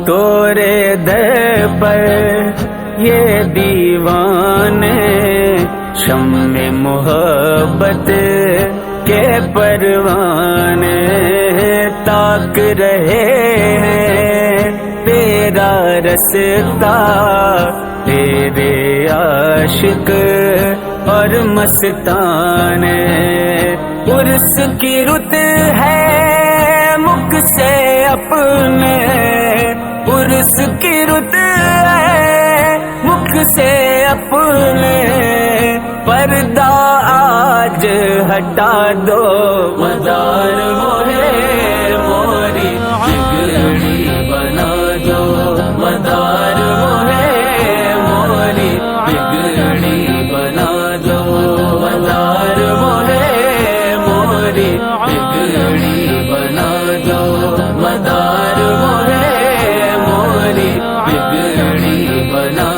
تورے در پر یہ دیوانے شمع محبت کے پروانے تاک رہے ہیں تیرا رستہ، تیرے عاشق اور مستانے۔ عرس کی رت ہے مکھ سے اپنے، عرس کی رت ہے مکھ سے اپنے، پردہ آج ہٹا دو مدار موہے موری بگڑی بنا دو، مدار موہے موری بگڑی بنا دو، مدار موہے موری بگڑی بنا دو، مدار موہے موری بگڑی بنا